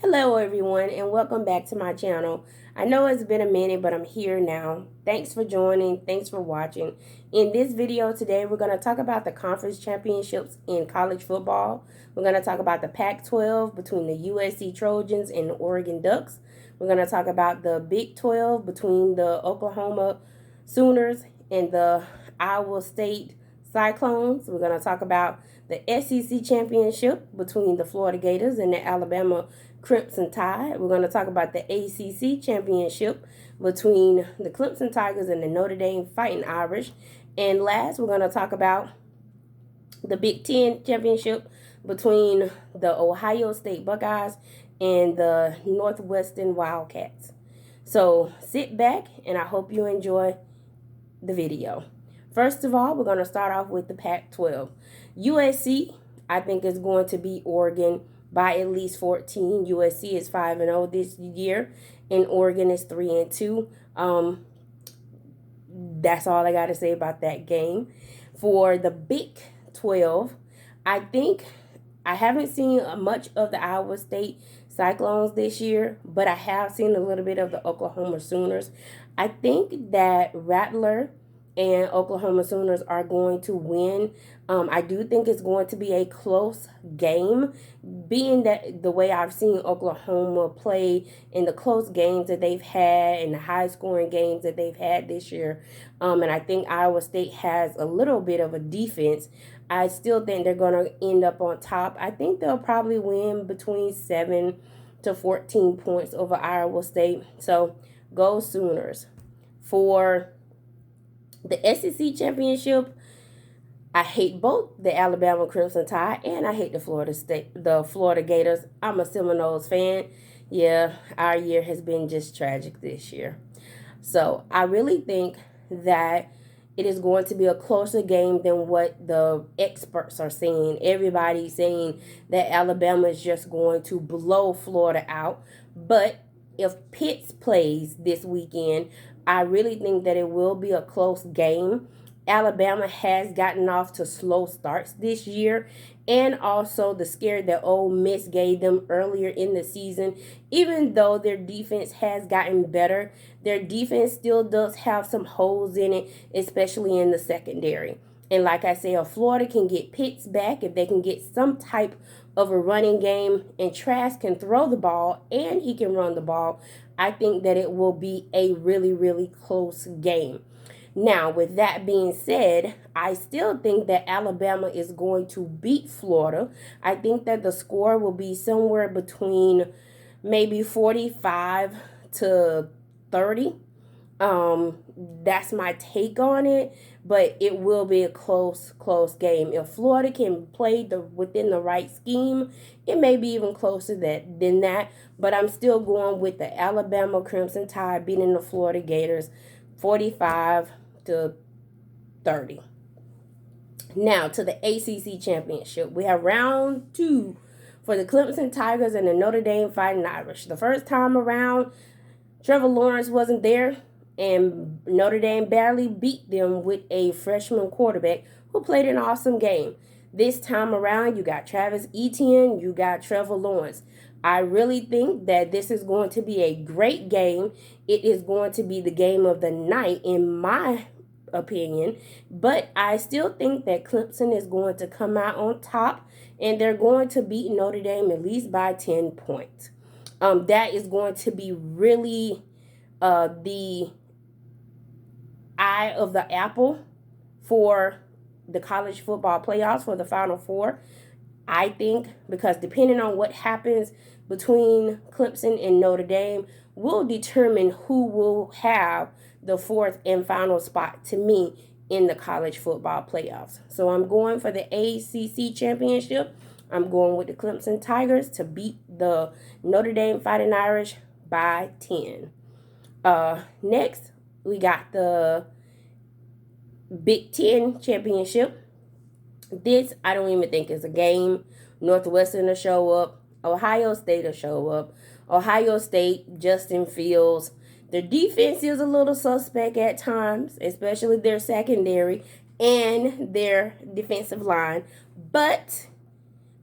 Hello everyone and welcome back to my channel. I know it's been a minute, but I'm here now. Thanks for joining. Thanks for watching. In this video today, we're going to talk about the conference championships in college football. We're going to talk about the Pac-12 between the USC Trojans and the Oregon Ducks. We're going to talk about the Big 12 between the Oklahoma Sooners and the Iowa State Cyclones. We're going to talk about the SEC championship between the Florida Gators and the Alabama Crimson Tide. We're going to talk about the ACC championship between the Clemson Tigers and the Notre Dame Fighting Irish. And last, we're going to talk about the Big Ten championship between the Ohio State Buckeyes and the Northwestern Wildcats. So sit back and I hope you enjoy the video. First of all, we're going to start off with the Pac-12. USC, I think, is going to beat Oregon by at least 14. USC is 5-0 this year, and Oregon is 3-2. That's all I got to say about that game. For the Big 12, I think I haven't seen much of the Iowa State Cyclones this year, but I have seen a little bit of the Oklahoma Sooners. I think that Rattler and Oklahoma Sooners are going to win. I do think it's going to be a close game, being that the way I've seen Oklahoma play in the close games that they've had and the high-scoring games that they've had this year. And I think Iowa State has a little bit of a defense. I still think they're going to end up on top. I think they'll probably win between 7 to 14 points over Iowa State. So go Sooners. For the SEC championship, I hate both the Alabama Crimson Tide and I hate the Florida Gators. I'm a Seminoles fan. Yeah, our year has been just tragic this year. So I really think that it is going to be a closer game than what the experts are saying. Everybody's saying that Alabama is just going to blow Florida out. But if Pitts plays this weekend, I really think that it will be a close game. Alabama has gotten off to slow starts this year, and also the scare that Ole Miss gave them earlier in the season. Even though their defense has gotten better, their defense still does have some holes in it, especially in the secondary. And like I say, if Florida can get Pitts back, if they can get some type of a running game, and Trask can throw the ball and he can run the ball, I think that it will be a really, really close game. Now, with that being said, I still think that Alabama is going to beat Florida. I think that the score will be somewhere between maybe 45 to 30. That's my take on it, but it will be a close game. If Florida can play within the right scheme, it may be even closer than that, but I'm still going with the Alabama Crimson Tide beating the Florida Gators 45 to 30. Now to the ACC championship. We have round 2 for the Clemson Tigers and the Notre Dame Fighting Irish. The first time around, Trevor Lawrence wasn't there, and Notre Dame barely beat them with a freshman quarterback who played an awesome game. This time around, you got Travis Etienne, you got Trevor Lawrence. I really think that this is going to be a great game. It is going to be the game of the night, in my opinion. But I still think that Clemson is going to come out on top, and they're going to beat Notre Dame at least by 10 points. That is going to be really the eye of the apple for the college football playoffs for the Final Four. I think, because depending on what happens between Clemson and Notre Dame will determine who will have the fourth and final spot, to me, in the college football playoffs. So I'm going for the ACC championship. I'm going with the Clemson Tigers to beat the Notre Dame Fighting Irish by 10. Next, we got the Big Ten championship. This, I don't even think is a game. Northwestern will show up. Ohio State will show up. Ohio State, Justin Fields. Their defense is a little suspect at times, especially their secondary and their defensive line. But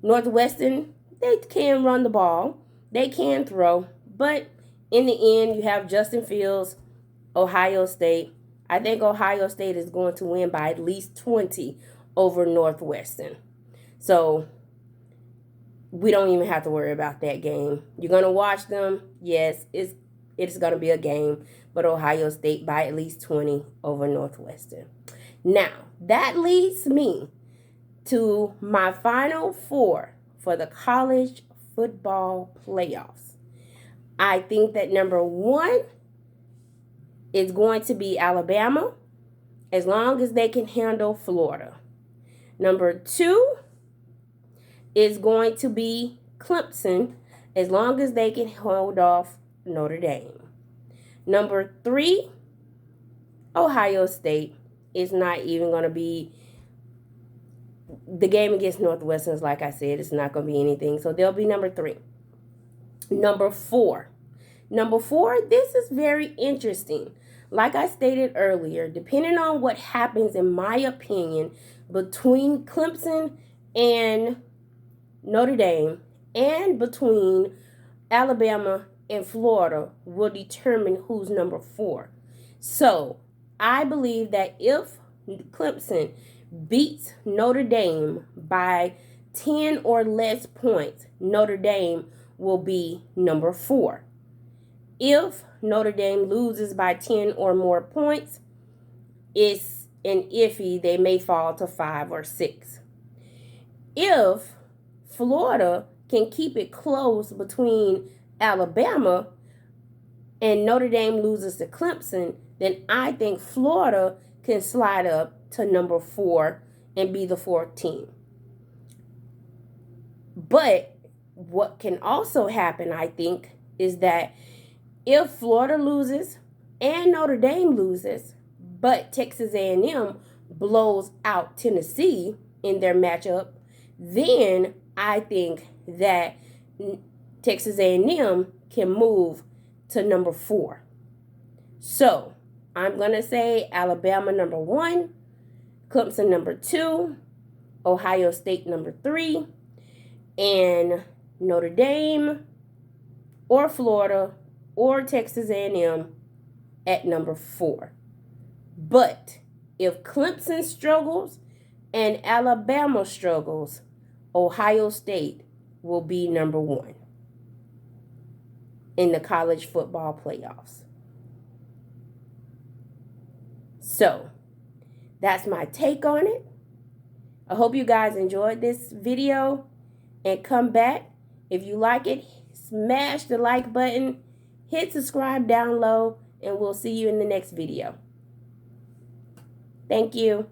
Northwestern, they can run the ball. They can throw, but in the end, you have Justin Fields, Ohio State. I think Ohio State is going to win by at least 20 over Northwestern. So we don't even have to worry about that game. You're going to watch them. Yes, it's going to be a game, but Ohio State by at least 20 over Northwestern. Now, that leads me to my final four for the college football playoffs. I think that number one is going to be Alabama, as long as they can handle Florida. Number two is going to be Clemson, as long as they can hold off Notre Dame. Number three, Ohio State is not even going to be the game against Northwestern. Like I said, it's not going to be anything. So they'll be number three. Number four, this is very interesting. Like I stated earlier, depending on what happens, in my opinion, between Clemson and Notre Dame and between Alabama and Florida will determine who's number four. So I believe that if Clemson beats Notre Dame by 10 or less points, Notre Dame will be number four. If Notre Dame loses by 10 or more points, it's an iffy. They may fall to 5 or 6. If Florida can keep it close between Alabama and Notre Dame loses to Clemson, then I think Florida can slide up to number 4 and be the fourth team. But what can also happen, I think, is that if Florida loses and Notre Dame loses, but Texas A&M blows out Tennessee in their matchup, then I think that Texas A&M can move to number 4. So I'm going to say Alabama number 1, Clemson number 2, Ohio State number 3, and Notre Dame or Florida or Texas A&M at number 4. But if Clemson struggles and Alabama struggles, Ohio State will be number 1 in the college football playoffs. So that's my take on it. I hope you guys enjoyed this video, and come back. If you like it, smash the like button, hit subscribe down low, and we'll see you in the next video. Thank you.